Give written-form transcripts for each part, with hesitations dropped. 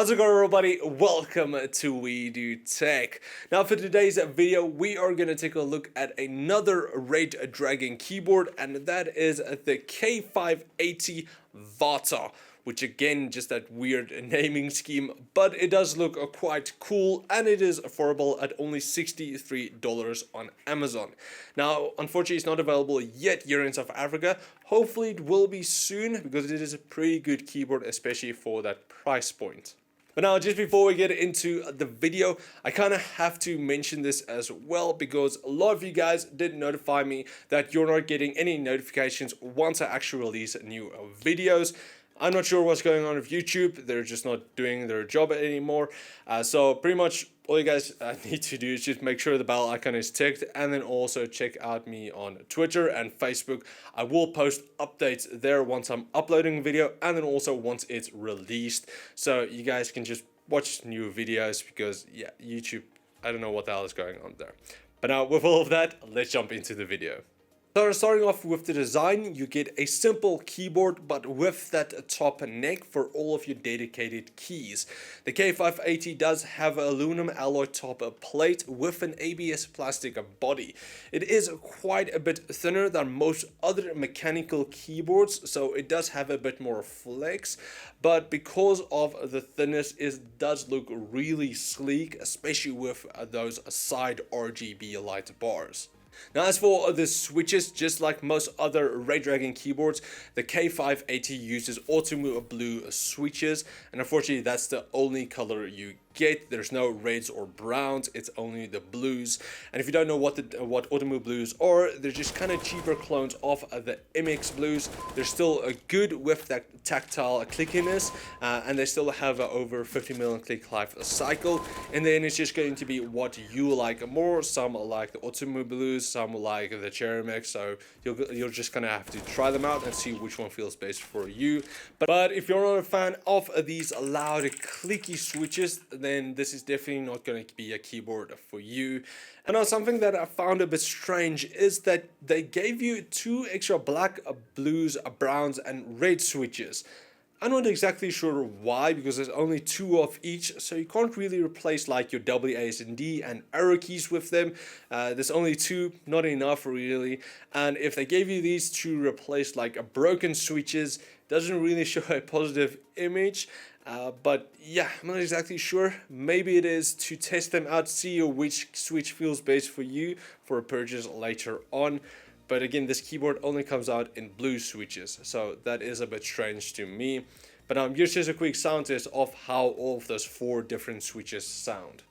How's it going, everybody? Welcome to We Do Tech. Now for today's video, we are going to take a look at another Redragon keyboard, and that is the K580 VATA, which again, just that weird naming scheme, but it does look quite cool, and it is affordable at only $63 on Amazon. Now, unfortunately, it's not available yet here in South Africa. Hopefully it will be soon, because it is a pretty good keyboard, especially for that price point. But now, just before we get into the video, I kind of have to mention this as well, because a lot of you guys did notify me that you're not getting any notifications once I actually release new videos. I'm not sure what's going on with YouTube. They're just not doing their job anymore. So pretty much all you guys need to do is just make sure the bell icon is ticked, and then also check out me on Twitter and Facebook. I will post updates there once I'm uploading a video, and then also once it's released. So you guys can just watch new videos, because yeah, YouTube, I don't know what the hell is going on there. But now with all of that, let's jump into the video. So starting off with the design, you get a simple keyboard, but with that top neck for all of your dedicated keys. The K580 does have an aluminum alloy top plate with an ABS plastic body. It is quite a bit thinner than most other mechanical keyboards, so it does have a bit more flex, but because of the thinness, it does look really sleek, especially with those side RGB light bars. Now, as for the switches, just like most other Redragon keyboards, the K580 uses autumn blue switches, and unfortunately that's the only color you get. There's no reds or browns, it's only the blues. And if you don't know what autumn blues are, they're just kind of cheaper clones of the MX blues. They're still good with that tactile clickiness, and they still have over 50 million click life cycle. And then it's just going to be what you like more. Some like the autumn blues, some like the cherry mix, so you're just gonna have to try them out and see which one feels best for you. But if you're not a fan of these loud clicky switches, then this is definitely not going to be a keyboard for you. And now, something that I found a bit strange is that they gave you 2 extra black, blues, browns and red switches. I'm not exactly sure why, because there's only 2 of each, so you can't really replace like your WASD and arrow keys with them. There's only 2, not enough really. And if they gave you these to replace like broken switches, doesn't really show a positive image. But yeah, I'm not exactly sure. Maybe it is to test them out, see which switch feels best for you for a purchase later on. But again, this keyboard only comes out in blue switches, so that is a bit strange to me. But here's just a quick sound test of how all of those 4 different switches sound.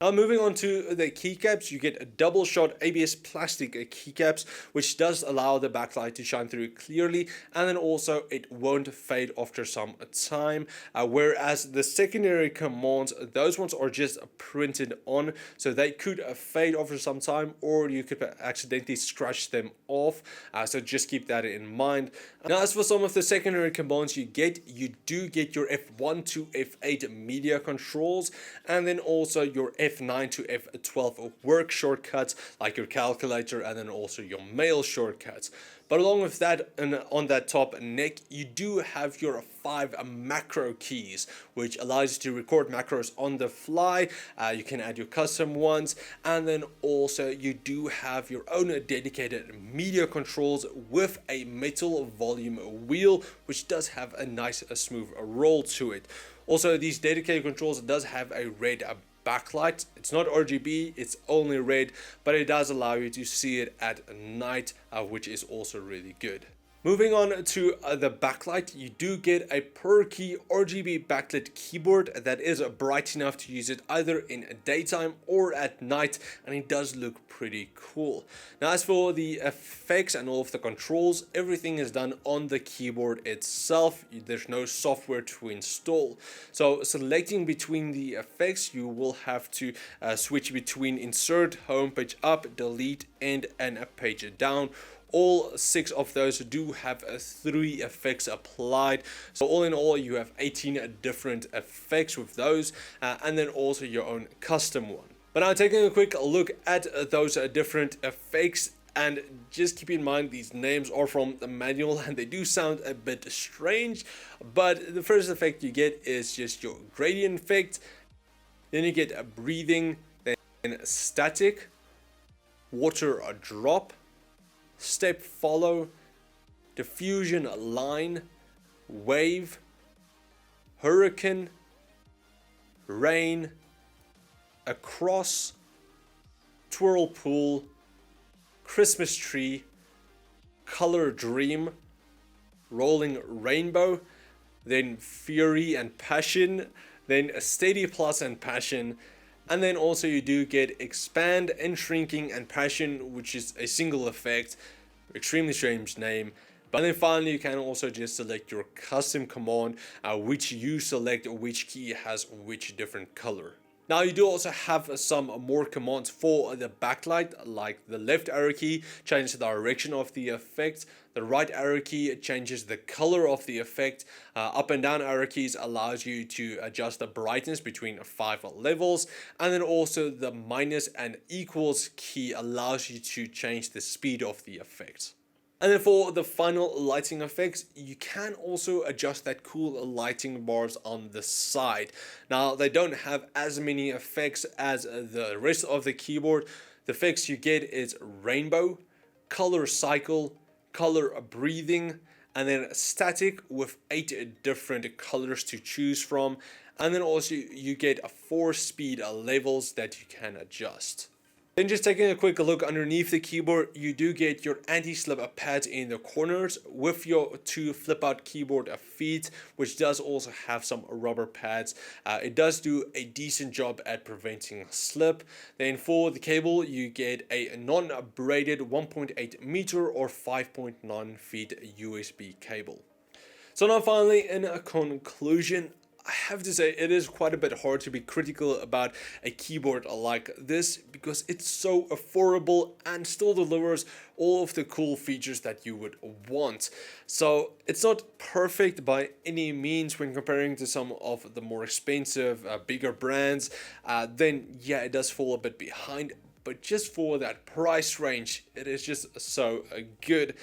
Now moving on to the keycaps, you get a double shot ABS plastic keycaps, which does allow the backlight to shine through clearly, and then also it won't fade after some time, whereas the secondary commands, those ones are just printed on, so they could fade after some time, or you could accidentally scratch them off, so just keep that in mind. Now, as for some of the secondary commands you do get your F1 to F8 media controls, and then also your F9 to F12 work shortcuts, like your calculator, and then also your mail shortcuts. But along with that, and on that top neck, you do have your 5 macro keys, which allows you to record macros on the fly. You can add your custom ones, and then also you do have your own dedicated media controls with a metal volume wheel, which does have a nice smooth roll to it. Also, these dedicated controls does have a red backlight. It's not RGB, it's only red, but it does allow you to see it at night, which is also really good. Moving on to the backlight, you do get a per key RGB backlit keyboard that is bright enough to use it either in daytime or at night, and it does look pretty cool. Now as for the effects and all of the controls, everything is done on the keyboard itself. There's no software to install. So selecting between the effects, you will have to switch between insert, home page up, delete, and a page down. All 6 of those do have 3 effects applied. So all in all, you have 18 different effects with those, and then also your own custom one. But now taking a quick look at those different effects, and just keep in mind these names are from the manual and they do sound a bit strange, but the first effect you get is just your gradient effect, then you get a breathing, then static, water drop, step follow, diffusion line, wave, hurricane, rain, across, twirlpool, Christmas tree, color dream, rolling rainbow, then fury and passion, then steady plus and passion. And then also you do get expand and shrinking and passion, which is a single effect, extremely strange name. But then finally you can also just select your custom command, which you select which key has which different color. Now you do also have some more commands for the backlight, like the left arrow key changes the direction of the effect, the right arrow key changes the color of the effect, up and down arrow keys allows you to adjust the brightness between 5 levels, and then also the minus and equals key allows you to change the speed of the effect. And then for the final lighting effects, you can also adjust that cool lighting bars on the side. Now they don't have as many effects as the rest of the keyboard. The effects you get is rainbow, color cycle, color breathing, and then static with 8 different colors to choose from. And then also you get 4 speed levels that you can adjust. Then just taking a quick look underneath the keyboard, you do get your anti-slip pads in the corners with your 2 flip out keyboard feet, which does also have some rubber pads. It does do a decent job at preventing slip. Then for the cable, you get a non-braided 1.8 meter or 5.9 feet USB cable. So now finally, in a conclusion, I have to say it is quite a bit hard to be critical about a keyboard like this because it's so affordable and still delivers all of the cool features that you would want. So it's not perfect by any means when comparing to some of the more expensive, bigger brands. Then yeah, it does fall a bit behind, but just for that price range, it is just so good.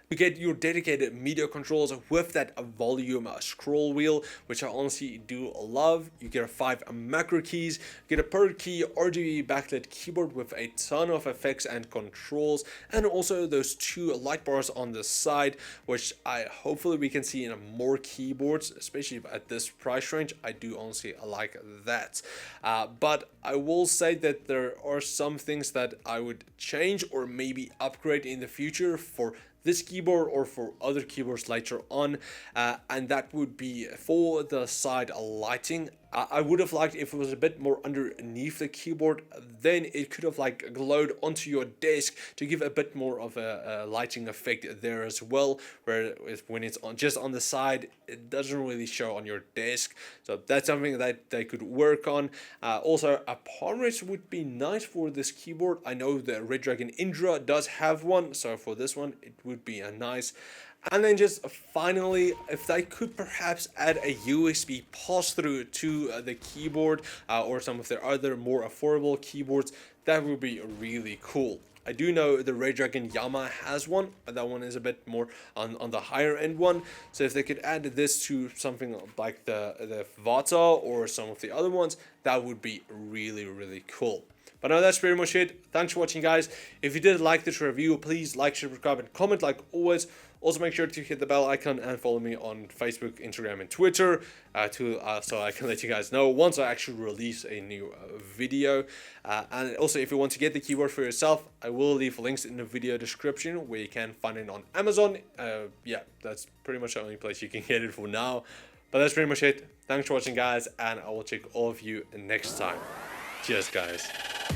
You get your dedicated media controls with that volume scroll wheel, which I honestly do love. You get 5 macro keys, you get a per key RGB backlit keyboard with a ton of effects and controls, and also those 2 light bars on the side, which hopefully we can see in more keyboards, especially at this price range. I do honestly like that. But I will say that there are some things that I would change or maybe upgrade in the future for this keyboard or for other keyboards later on, and that would be for the side lighting. I would have liked if it was a bit more underneath the keyboard, then it could have like glowed onto your desk to give a bit more of a lighting effect there as well, where when it's on just on the side, it doesn't really show on your desk. So that's something that they could work on. Also, a palm rest would be nice for this keyboard. I know the Redragon Indra does have one, so for this one it would be a nice. And then just finally, if they could perhaps add a USB pass-through to the keyboard or some of their other more affordable keyboards, that would be really cool. I do know the Redragon Yamaha has one, but that one is a bit more on the higher end one. So if they could add this to something like the VATA or some of the other ones, that would be really, really cool. But no, that's pretty much it. Thanks for watching, guys. If you did like this review, please like, subscribe, and comment like always. Also, make sure to hit the bell icon and follow me on Facebook, Instagram, and Twitter so I can let you guys know once I actually release a new video. And also, if you want to get the keyboard for yourself, I will leave links in the video description where you can find it on Amazon. Yeah, that's pretty much the only place you can get it for now. But that's pretty much it. Thanks for watching, guys, and I will check all of you next time. Cheers, guys.